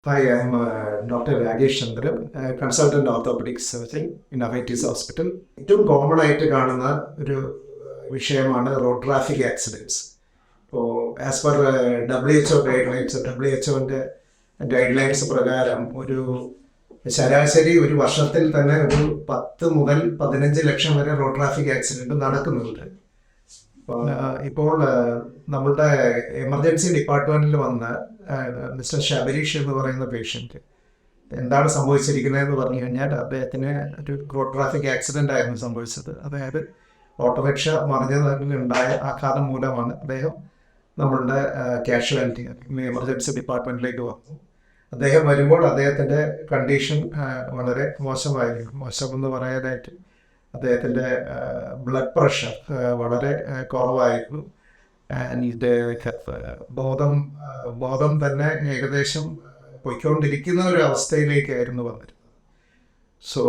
Hi, I'm Dr. Ragesh Chandran, consultant orthopedic surgeon in Avitis hospital. ഏറ്റവും common ആയിട്ട് കാണുന്ന ഒരു വിഷയമാണ് റോഡ് ട്രാഫിക് ആക്സിഡൻറ്റ്സ്. ഇപ്പോൾ as per WHO guide lines, WHO guide lines പ്രകാരം ഒരു ശരാശരി ഒരു വർഷത്തിൽ തന്നെ ഒരു 10 മുതൽ 15 ലക്ഷം വരെ റോഡ് ട്രാഫിക് ആക്സിഡൻറ്റ് നടക്കുന്നുണ്ട്. ഇപ്പോൾ നമ്മളുടെ എമർജൻസി ഡിപ്പാർട്ട്മെൻറ്റിൽ വന്ന മിസ്റ്റർ ശബരീഷ് എന്ന് പറയുന്ന പേഷ്യൻറ്റ് എന്താണ് സംഭവിച്ചിരിക്കുന്നതെന്ന് പറഞ്ഞു കഴിഞ്ഞാൽ അദ്ദേഹത്തിന് ഒരു റോഡ് ട്രാഫിക് ആക്സിഡൻ്റ് ആയിരുന്നു സംഭവിച്ചത്. അതായത് ഓട്ടോറിക്ഷ മറിഞ്ഞതിലുണ്ടായ ആഘാതം മൂലമാണ് അദ്ദേഹം നമ്മളുടെ കാഷ്വാലിറ്റി എമർജൻസി ഡിപ്പാർട്ട്മെൻറ്റിലേക്ക് വന്നു. അദ്ദേഹം വരുമ്പോൾ അദ്ദേഹത്തിൻ്റെ കണ്ടീഷൻ വളരെ മോശമായിരുന്നു. മോശമെന്ന് പറയാനായിട്ട് അദ്ദേഹത്തിൻ്റെ ബ്ലഡ് പ്രഷർ വളരെ കുറവായിരുന്നു. ആൻഡ് ബോധം തന്നെ ഏകദേശം പൊയ്ക്കൊണ്ടിരിക്കുന്ന ഒരു അവസ്ഥയിലേക്കായിരുന്നു വന്നിരുന്നത്. സോ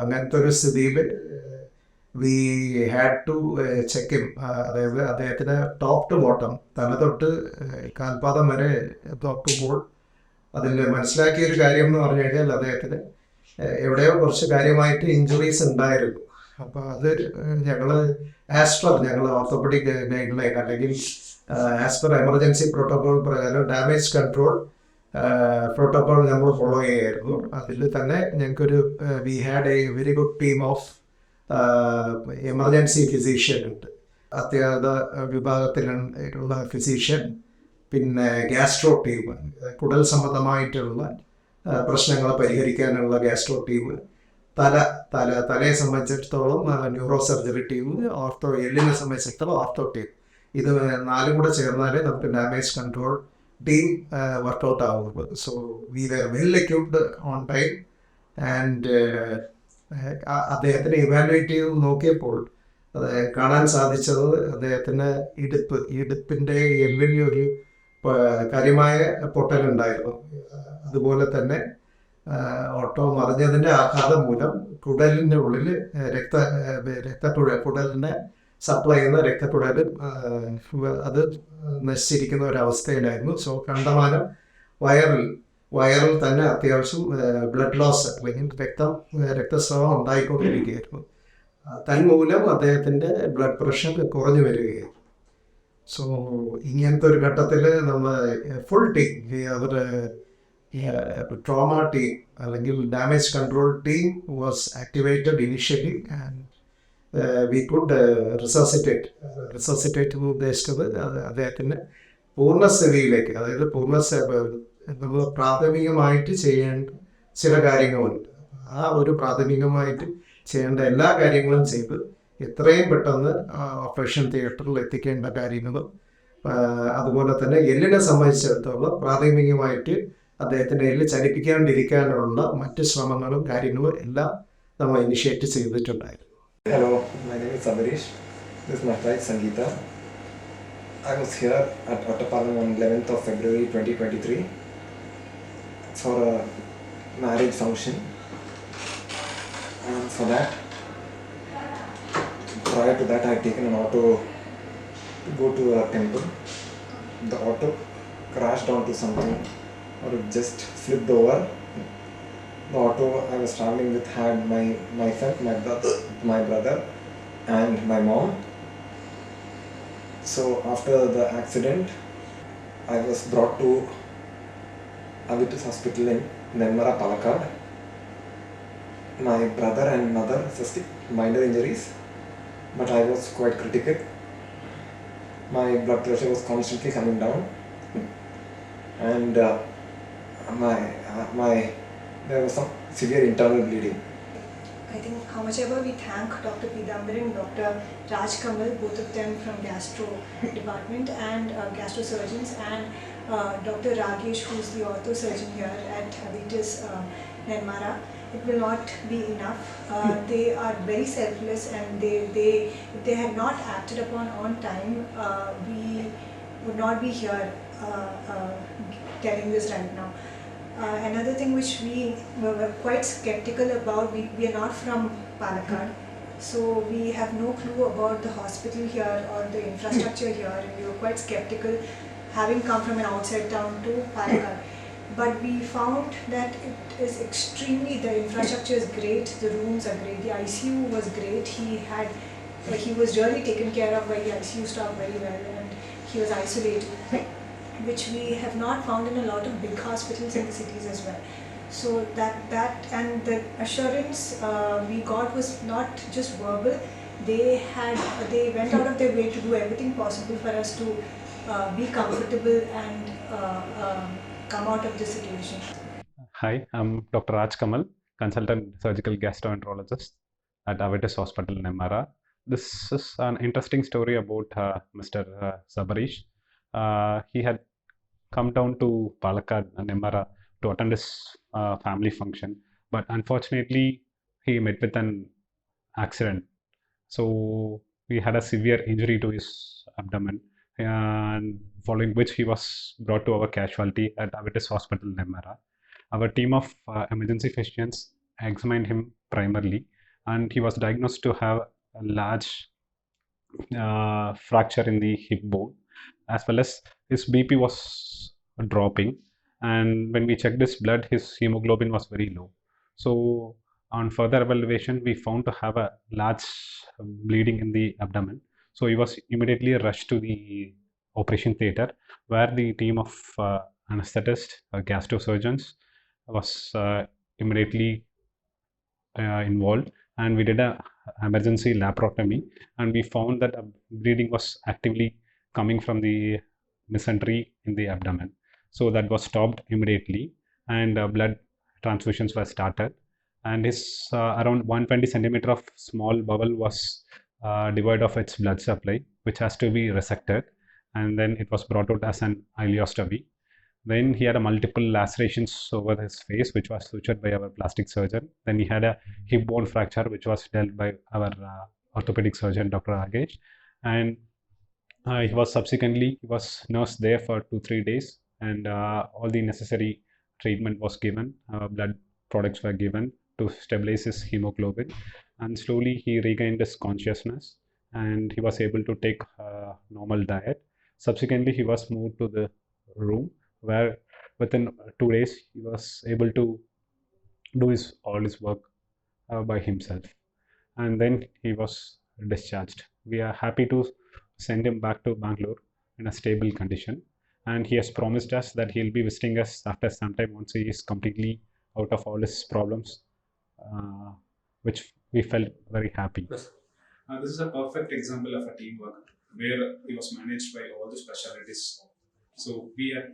അങ്ങനത്തെ ഒരു സ്ഥിതിയിൽ we had to check him. അതായത് അദ്ദേഹത്തിന് ടോപ്പ് ടു ബോട്ടം, തല തൊട്ട് കാൽപാദം വരെ നോക്കുമ്പോൾ അതിൽ മനസ്സിലാക്കിയൊരു കാര്യം എന്ന് പറഞ്ഞു കഴിഞ്ഞാൽ അദ്ദേഹത്തിന് എവിടെയോ കുറച്ച് കാര്യമായിട്ട് ഇഞ്ചുറീസ് ഉണ്ടായിരുന്നു. അപ്പോൾ അത് ഞങ്ങൾ ഓർത്തോപെഡിക് ഗൈഡ് ലൈൻ അല്ലെങ്കിൽ ആസ് പെർ എമർജൻസി പ്രോട്ടോകോൾ പ്രകാരം ഡാമേജ് കൺട്രോൾ പ്രോട്ടോകോൾ നമ്മൾ ഫോളോ ചെയ്യായിരുന്നു. അതിൽ തന്നെ ഞങ്ങൾക്കൊരു we had A very good team of emergency physician ഉണ്ട്. അത്യാഹിത വിഭാഗത്തിലുള്ള ഫിസീഷ്യൻ, പിന്നെ ഗ്യാസ്ട്രോ ടീം, കുടൽ സംബന്ധമായിട്ടുള്ള പ്രശ്നങ്ങൾ പരിഹരിക്കാനുള്ള ഗ്യാസ്ട്രോ ടീം, തലയെ സംബന്ധിച്ചിടത്തോളം ന്യൂറോ സർജറി ടീം, എല്ലിനെ സംബന്ധിച്ചിടത്തോളം ഓർത്തോ ടീം. ഇത് 4 കൂടെ ചേർന്നാലേ നമുക്ക് ഡാമേജ് കൺട്രോൾ ടീം വർക്കൗട്ട് ആവുള്ളൂ. So we were well equipped on time. And അദ്ദേഹത്തിനെ ഇവാലുവേറ്റ് ചെയ്ത് നോക്കിയപ്പോൾ കാണാൻ സാധിച്ചത് അദ്ദേഹത്തിന് ഇടുപ്പിൻ്റെ എല്ലിന് ഒരു കാര്യമായ പൊട്ടലുണ്ടായിരുന്നു. അതുപോലെ തന്നെ ഓട്ടോ മറിഞ്ഞതിൻ്റെ ആഘാതം മൂലം കുടലിൻ്റെ ഉള്ളിൽ കുടലിനെ സപ്ലൈ ചെയ്യുന്ന രക്തക്കുഴൽ അത് നശിച്ചിരിക്കുന്ന ഒരവസ്ഥയിലായിരുന്നു. സോ കണ്ടമാനം വയറിൽ തന്നെ അത്യാവശ്യം ബ്ലഡ് ലോസ് അല്ലെങ്കിൽ രക്തസ്രാവം ഉണ്ടായിക്കൊണ്ടിരിക്കുകയായിരുന്നു. തന്മൂലം അദ്ദേഹത്തിൻ്റെ ബ്ലഡ് പ്രഷർ കുറഞ്ഞു വരികയായിരുന്നു. സോ ഇങ്ങനത്തെ ഒരു ഘട്ടത്തിൽ നമ്മൾ ഫുൾ ടീം, അവരുടെ trauma team അല്ലെങ്കിൽ damage control team was activated initially and we could resuscitate ഉദ്ദേശിച്ചത് അദ്ദേഹത്തിൻ്റെ പൂർണ്ണസ്ഥിതിയിലേക്ക്, അതായത് നമ്മൾ പ്രാഥമികമായിട്ട് ചെയ്യേണ്ട ചില കാര്യങ്ങളുണ്ട്. ആ ഒരു പ്രാഥമികമായിട്ട് ചെയ്യേണ്ട എല്ലാ കാര്യങ്ങളും ചെയ്ത് എത്രയും പെട്ടെന്ന് ഓപ്പറേഷൻ തിയേറ്ററിൽ എത്തിക്കേണ്ട കാര്യങ്ങളും, അതുപോലെ തന്നെ എല്ലിനെ സംബന്ധിച്ചിടത്തോളം പ്രാഥമികമായിട്ട് അദ്ദേഹത്തിൻ്റെ എല്ല് ചലിപ്പിക്കാണ്ടിരിക്കാനുള്ള മറ്റ് ശ്രമങ്ങളും കാര്യങ്ങളും എല്ലാം നമ്മൾ ഇനിഷ്യേറ്റ് ചെയ്തിട്ടുണ്ടായിരുന്നു. Hello, my name is Sabarish. This is my wife Sangeeta. I was here at Ottapalam on 11th of February 2023 for a marriage function. And for that, prior to that, I had taken an auto to go to a temple. The auto crashed onto something, or it just flipped over. The auto I was traveling with had my brother and my mom. So after the accident, I was brought to Avitis hospital in Nenmara, Palakkad. My brother and mother sustained minor injuries, but I was quite critical. My blood pressure was constantly coming down, and there was some severe internal bleeding. I think how much ever we thank Dr. Pidambar and Dr. Raj Kamal, both of them from gastro department and gastrosurgeons, and Dr. Ragesh, who is the ortho surgeon here at Avitis Nenmara, it will not be enough. They are very selfless, and if they had not acted upon on time, we would not be here telling this right now. Another thing which we were quite skeptical about, we are not from Palakkad, so we have no clue about the hospital here or the infrastructure here, and we were quite skeptical having come from an outside town to Palakkad. but we found that it is extremely, the infrastructure is great, the rooms are great, the ICU was great. He was really taken care of by the ICU staff very well, and he was isolated, which we have not found in a lot of big hospitals in the cities as well. So that and the assurance we got was not just verbal. They went out of their way to do everything possible for us to be comfortable and come out of the situation. Hi, I'm Dr. Raj Kamal, consultant surgical gastroenterologist at Avitis Hospital in Nemara. This is an interesting story about Mr. Sabarish. He had come down to Palakkad, Nemara, to attend his family function, but unfortunately, he met with an accident. So he had a severe injury to his abdomen, and following which he was brought to our casualty at Avitis Hospital, Nemara. Our team of emergency physicians examined him primarily, and he was diagnosed to have a large fracture in the hip bone, as well as his BP was dropping. And when we checked his blood, his hemoglobin was very low. So, on further evaluation, we found to have a large bleeding in the abdomen. So, he was immediately rushed to the operation theater, where the team of anesthetists, gastrosurgeons, was immediately involved, and we did a emergency laparotomy, and we found that bleeding was actively coming from the mesentery in the abdomen. So that was stopped immediately, and blood transfusions were started, and his around 120 centimeter of small bowel was devoid of its blood supply, which has to be resected, and then it was brought out as an ileostomy. Then he had a multiple lacerations over his face, which was sutured by our plastic surgeon. Then he had a hip bone fracture, which was dealt by our orthopedic surgeon, Dr. Ragesh. And he was nursed there for 2-3 days, and all the necessary treatment was given. Blood products were given to stabilize his hemoglobin, and slowly he regained his consciousness, and he was able to take normal diet. Subsequently, he was moved to the room where within 2 days he was able to do all his work by himself, and then he was discharged. We are happy to send him back to Bangalore in a stable condition, and he has promised us that he'll be visiting us after some time once he is completely out of all his problems, which we felt very happy. This is a perfect example of a teamwork where he was managed by all the specialties. So we at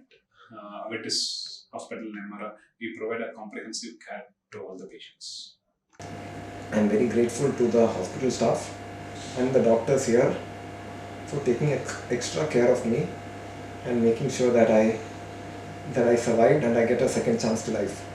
Avitis Hospital Nemara, we provide a comprehensive care to all the patients. I'm very grateful to the hospital staff and the doctors here for taking extra care of me and making sure that I survived and I get a second chance to life.